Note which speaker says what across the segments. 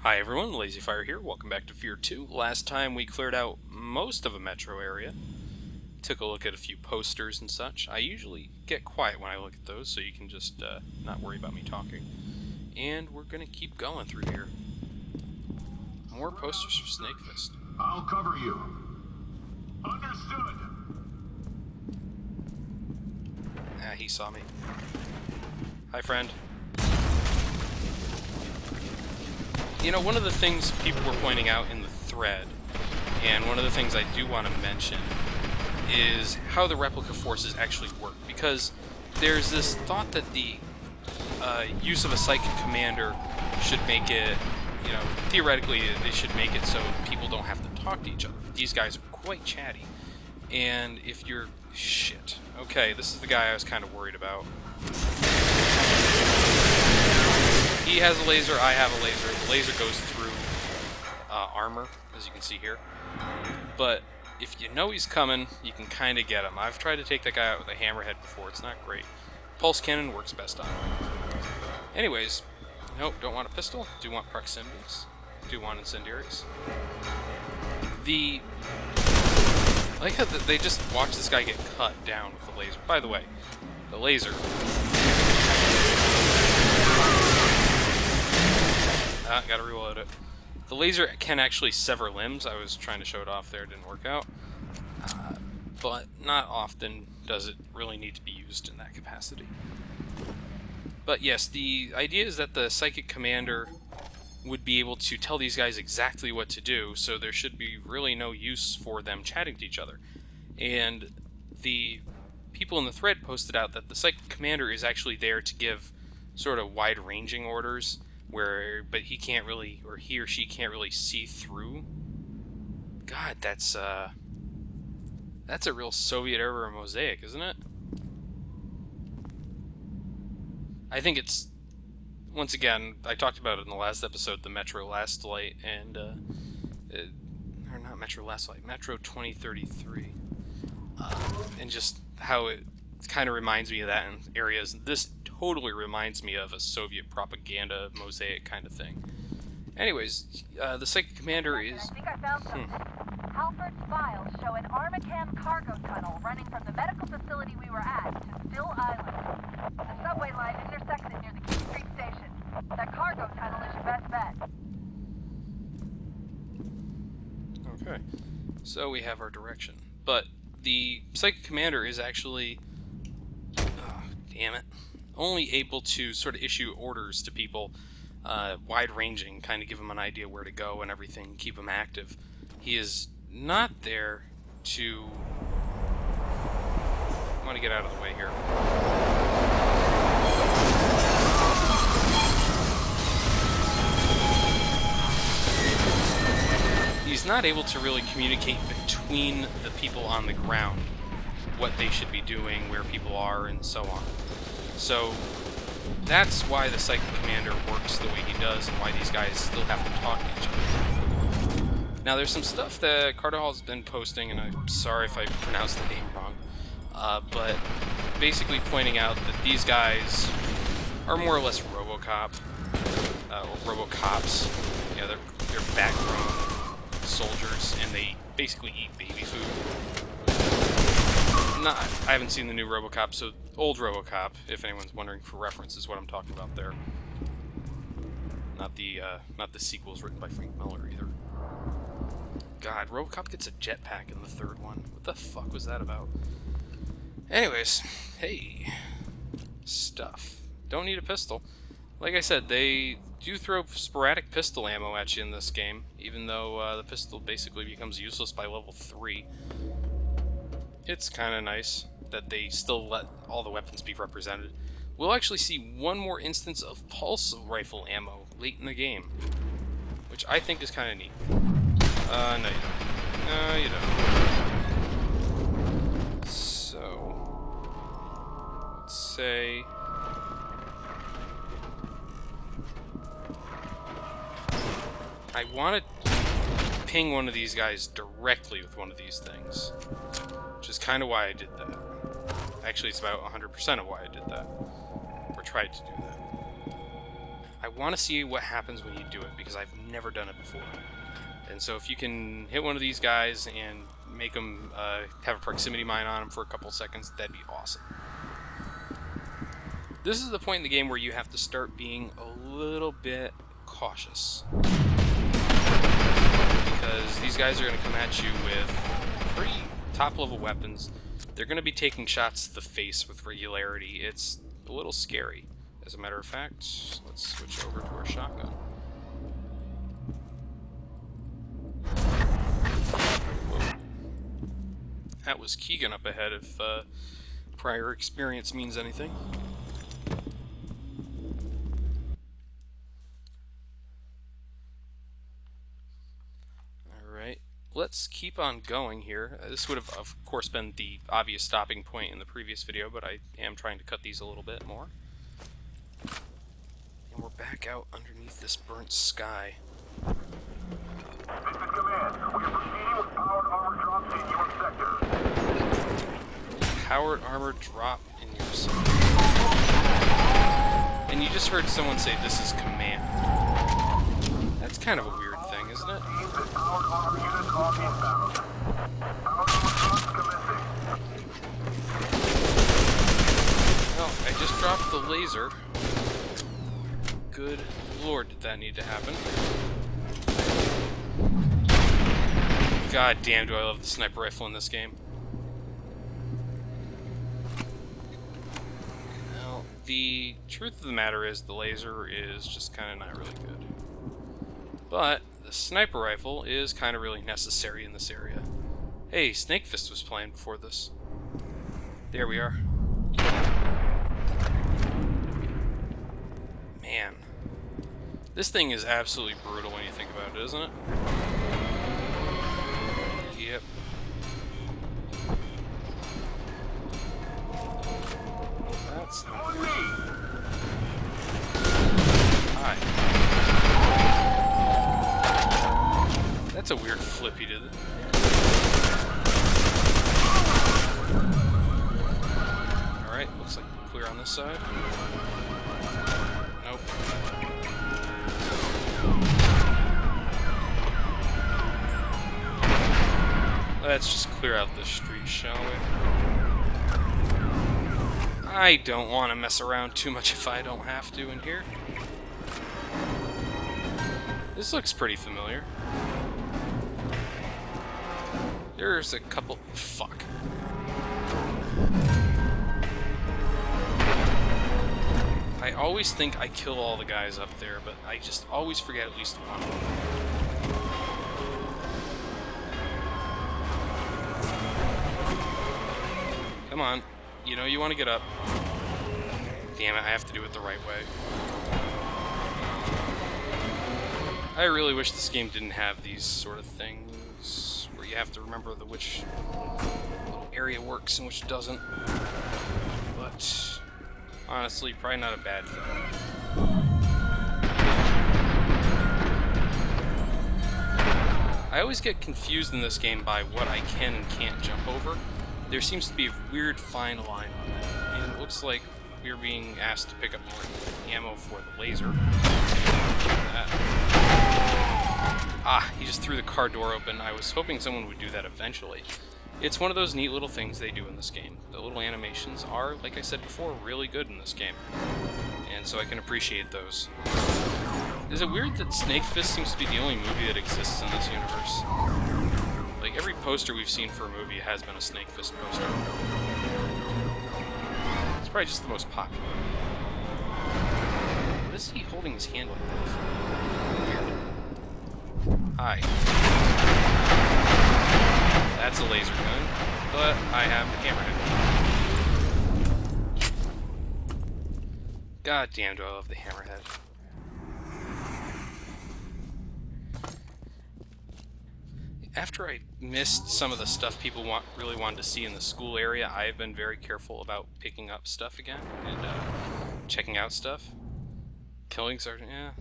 Speaker 1: Hi everyone, F.E.A.R here. Welcome back to F.E.A.R 2. Last time we cleared out most of a metro area. Took a look at a few posters and such. I usually get quiet when I look at those, so you can just not worry about me talking. And we're going to keep going through here. More posters for Snake Fist.
Speaker 2: I'll cover you. Understood.
Speaker 1: Ah, he saw me. Hi, friend. You know, one of the things people were pointing out in the thread, and one of the things I do want to mention, is how the replica forces actually work. Because there's this thought that the use of a psychic commander should make it, you know, theoretically they should make it so people don't have to talk to each other. These guys are quite chatty. And if you're... Shit. Okay, this is the guy I was kind of worried about. He has a laser, I have a laser. The laser goes through armor, as you can see here. But if you know he's coming, you can kind of get him. I've tried to take that guy out with a hammerhead before. It's not great. Pulse cannon works best on him. Anyways, nope, don't want a pistol. Do want proximities. Do want incendiaries. I like how they just watch this guy get cut down with the laser. By the way, the laser... gotta reload it. The laser can actually sever limbs. I was trying to show it off there, it didn't work out. But not often does it really need to be used in that capacity. But yes, the idea is that the psychic commander would be able to tell these guys exactly what to do, so there should be really no use for them chatting to each other. And the people in the thread posted out that the psychic commander is actually there to give sort of wide-ranging orders, but he can't really, or he or she can't really see through. God, that's a real Soviet-era mosaic, isn't it? I think it's, once again, I talked about it in the last episode, the Metro Last Light, and, or not Metro Last Light, Metro 2033, and just how it kind of reminds me of that in areas. This totally reminds me of a Soviet propaganda mosaic kind of thing. Anyways, the psychic commander is...
Speaker 3: I think I found something. Halford's files show an Armacam cargo tunnel running from the medical facility we were at to Still Island. The subway line intersects it near the King Street station. That cargo tunnel is your best bet.
Speaker 1: Okay, so we have our direction. But the psychic commander is actually... Oh, damn it. Only able to sort of issue orders to people, wide-ranging, kind of give them an idea where to go and everything, keep them active. He is not there to... I want to get out of the way here. He's not able to really communicate between the people on the ground, what they should be doing, where people are, and so on. So that's why the psychic commander works the way he does, and why these guys still have to talk to each other. Now, there's some stuff that Carter Hall's been posting, and I'm sorry if I pronounced the name wrong, but basically pointing out that these guys are more or less RoboCop, or RoboCops. Yeah, they're background soldiers, and they basically eat baby food. I haven't seen the new RoboCop, so old RoboCop, if anyone's wondering for reference, is what I'm talking about there. Not the sequels written by Frank Miller either. God, RoboCop gets a jetpack in the third one. What the fuck was that about? Anyways, hey, stuff. Don't need a pistol. Like I said, they do throw sporadic pistol ammo at you in this game, even though the pistol basically becomes useless by level 3. It's kind of nice that they still let all the weapons be represented. We'll actually see one more instance of pulse rifle ammo late in the game, which I think is kind of neat. No, you don't. No, you don't. So, let's say... I want to ping one of these guys directly with one of these things, which is kind of why I did that. Actually, it's about 100% of why I did that, or tried to do that. I want to see what happens when you do it, because I've never done it before. And so if you can hit one of these guys and make them have a proximity mine on them for a couple seconds, that'd be awesome. This is the point in the game where you have to start being a little bit cautious, because these guys are going to come at you with pretty top-level weapons. They're going to be taking shots to the face with regularity. It's a little scary. As a matter of fact, let's switch over to our shotgun. Whoa. That was Keegan up ahead, if prior experience means anything. Alright, let's keep on going here. This would have, of course, been the obvious stopping point in the previous video, but I am trying to cut these a little bit more. And we're back out underneath this burnt sky.
Speaker 2: This is Command. We are proceeding with powered armor drops in your sector.
Speaker 1: Powered armor drop in your sector. And you just heard someone say this is Command. That's kind of a weird thing, isn't it?
Speaker 2: Teams and powered armor units on inbound. Powered armor drops commencing.
Speaker 1: Well, I just dropped the laser. Good lord, did that need to happen. God damn, do I love the sniper rifle in this game. Well, the truth of the matter is the laser is just kind of not really good. But the sniper rifle is kind of really necessary in this area. Hey, Snake Fist was playing before this. There we are. Man. This thing is absolutely brutal when you think about it, isn't it? Yep. That's not good. Hi. That's a weird flip he did. Alright, looks like we're clear on this side. Nope. Let's just clear out this street, shall we? I don't want to mess around too much if I don't have to in here. This looks pretty familiar. There's a couple... Fuck. I always think I kill all the guys up there, but I just always forget at least one. Come on. You know you want to get up. Damn it, I have to do it the right way. I really wish this game didn't have these sort of things where you have to remember which little area works and which doesn't. But honestly, probably not a bad thing. I always get confused in this game by what I can and can't jump over. There seems to be a weird fine line on it, and it looks like we're being asked to pick up more ammo for the laser. Ah, he just threw the car door open. I was hoping someone would do that eventually. It's one of those neat little things they do in this game. The little animations are, like I said before, really good in this game. And so I can appreciate those. Is it weird that Snake Fist seems to be the only movie that exists in this universe? Like, every poster we've seen for a movie has been a Snake Fist poster. It's probably just the most popular. What is he holding his hand like that for? Hi. That's a laser gun, but I have a hammerhead. God damn, do I love the hammerhead. After I missed some of the stuff people really wanted to see in the school area, I have been very careful about picking up stuff again and checking out stuff. Killing Sergeant, yeah.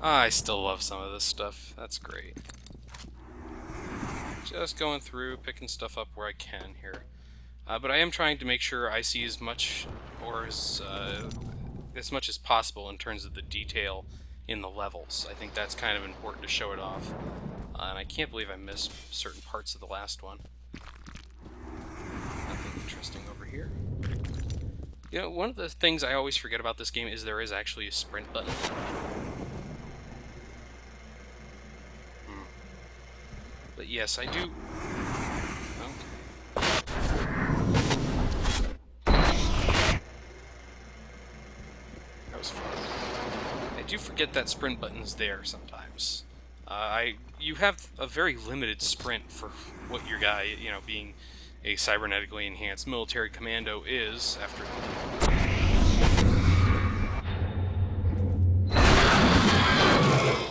Speaker 1: I still love some of this stuff. That's great. Just going through, picking stuff up where I can here. But I am trying to make sure I see as much or as much as possible in terms of the detail in the levels. I think that's kind of important to show it off. And I can't believe I missed certain parts of the last one. Nothing interesting over here. You know, one of the things I always forget about this game is there is actually a sprint button. But yes, I do... That was fun. I do forget that sprint button's there sometimes. You have a very limited sprint for what your guy, you know, being a cybernetically enhanced military commando is after...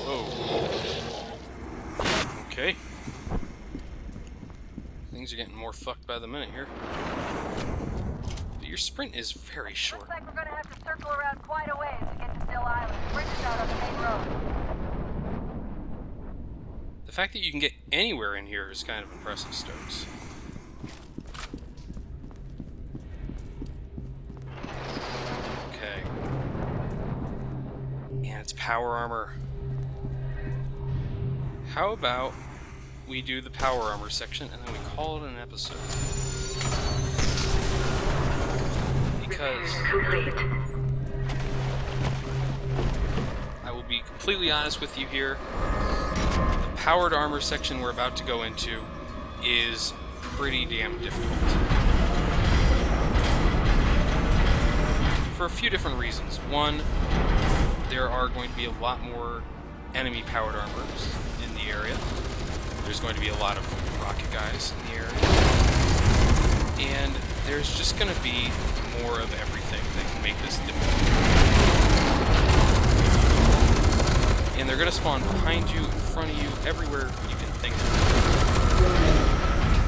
Speaker 1: Whoa. Okay. Things are getting more fucked by the minute here. But your sprint is very short.
Speaker 3: Looks like we're gonna have to circle around quite a ways to get to Still Island. Bridge is out on the main road.
Speaker 1: The fact that you can get anywhere in here is kind of impressive, Stokes. Okay. And it's power armor. How about we do the power armor section and then we call it an episode? Because I will be completely honest with you here. The powered armor section we're about to go into is pretty damn difficult. For a few different reasons. One, there are going to be a lot more enemy powered armors in the area. There's going to be a lot of rocket guys in the area. And there's just going to be more of everything that can make this difficult. And they're going to spawn behind you, in front of you, everywhere you can think of.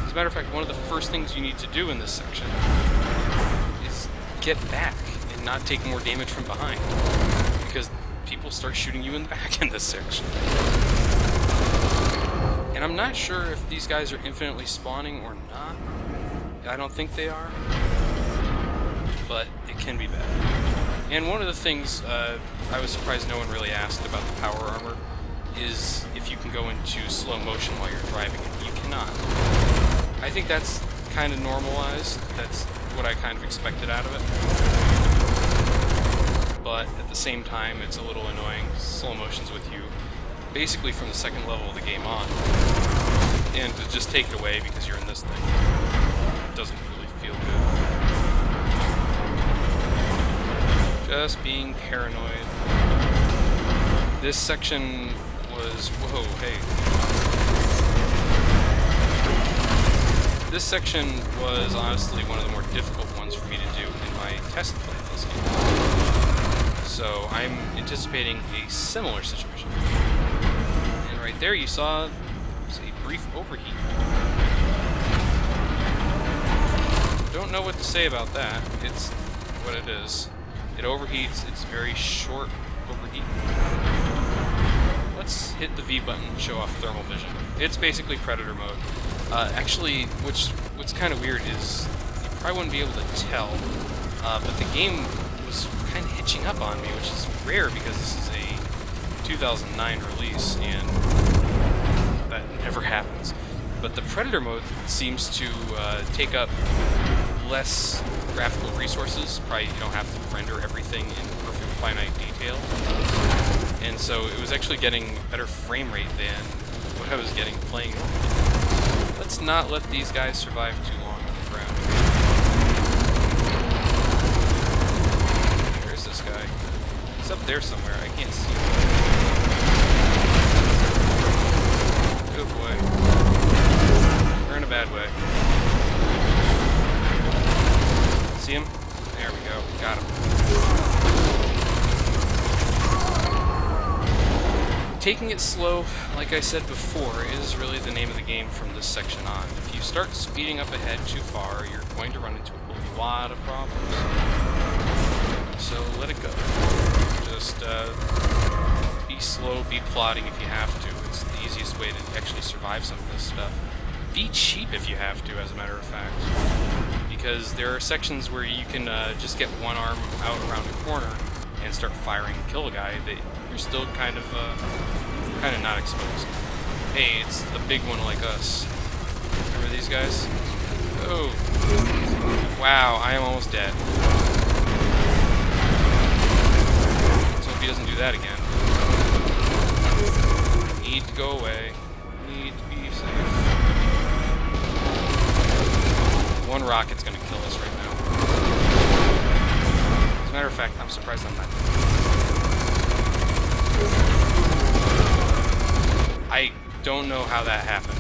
Speaker 1: As a matter of fact, one of the first things you need to do in this section is get back and not take more damage from behind. Because people start shooting you in the back in this section. And I'm not sure if these guys are infinitely spawning or not. I don't think they are. But it can be bad. And one of the things I was surprised no one really asked about the power armor is if you can go into slow motion while you're driving it. You cannot. I think that's kind of normalized. That's what I kind of expected out of it. But at the same time, it's a little annoying. Slow motion's with you basically from the second level of the game on. And to just take it away because you're in this thing, it doesn't really feel good. Just being paranoid. This section was... Whoa, hey. This section was honestly one of the more difficult ones for me to do in my test play of this game. So I'm anticipating a similar situation. And right there you saw a brief overheat. Don't know what to say about that. It's what it is. It overheats. It's very short overheat. Let's hit the V button and show off thermal vision. It's basically Predator mode. Actually, what's kind of weird is you probably wouldn't be able to tell, but the game was kind of hitching up on me, which is rare because this is a 2009 release, and that never happens. But the Predator mode seems to take up less graphical resources. Probably you don't have to render everything in perfect finite detail. And so it was actually getting better frame rate than what I was getting playing. Let's not let these guys survive too long on the ground. Where's this guy? He's up there somewhere. I can't see him. Good boy. We're in a bad way. See him? There we go. Got him. Taking it slow, like I said before, is really the name of the game from this section on. If you start speeding up ahead too far, you're going to run into a lot of problems. So let it go. Just be slow, be plodding if you have to. It's the easiest way to actually survive some of this stuff. Be cheap if you have to, as a matter of fact. because there are sections where you can just get one arm out around a corner and start firing and kill a guy that you're still kind of not exposed. Hey, it's the big one like us. Remember these guys? Oh. Wow, I am almost dead. Let's hope he doesn't do that again. Need to go away. Need to be safe. One rocket's gonna kill us right now. As a matter of fact, I'm surprised I'm not. I don't know how that happened.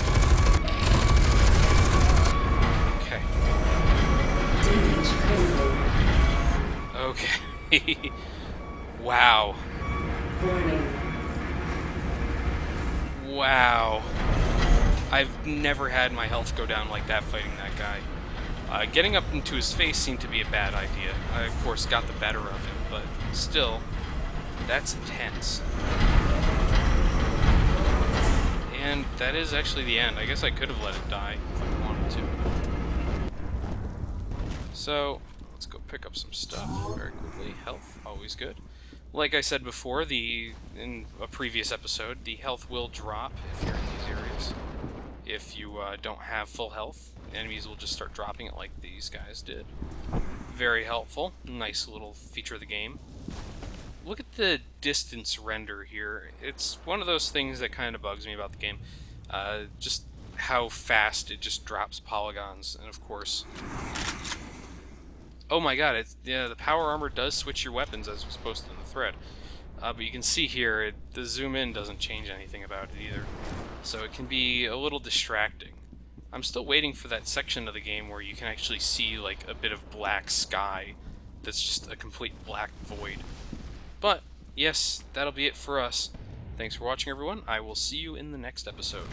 Speaker 1: Okay. Wow. Wow. I've never had my health go down like that fighting that guy. Getting up into his face seemed to be a bad idea. I, of course, got the better of him, but still, that's intense. And that is actually the end. I guess I could have let it die if I wanted to. So, let's go pick up some stuff very quickly. Health, always good. Like I said before, in a previous episode, the health will drop if you're in these areas. If you don't have full health, enemies will just start dropping it like these guys did. Very helpful. Nice little feature of the game. Look at the distance render here. It's one of those things that kind of bugs me about the game. Just how fast it just drops polygons, and of course... Oh my god, the power armor does switch your weapons as was posted in the thread. But you can see here, the zoom in doesn't change anything about it either. So it can be a little distracting. I'm still waiting for that section of the game where you can actually see like a bit of black sky that's just a complete black void. But, yes, that'll be it for us. Thanks for watching, everyone. I will see you in the next episode.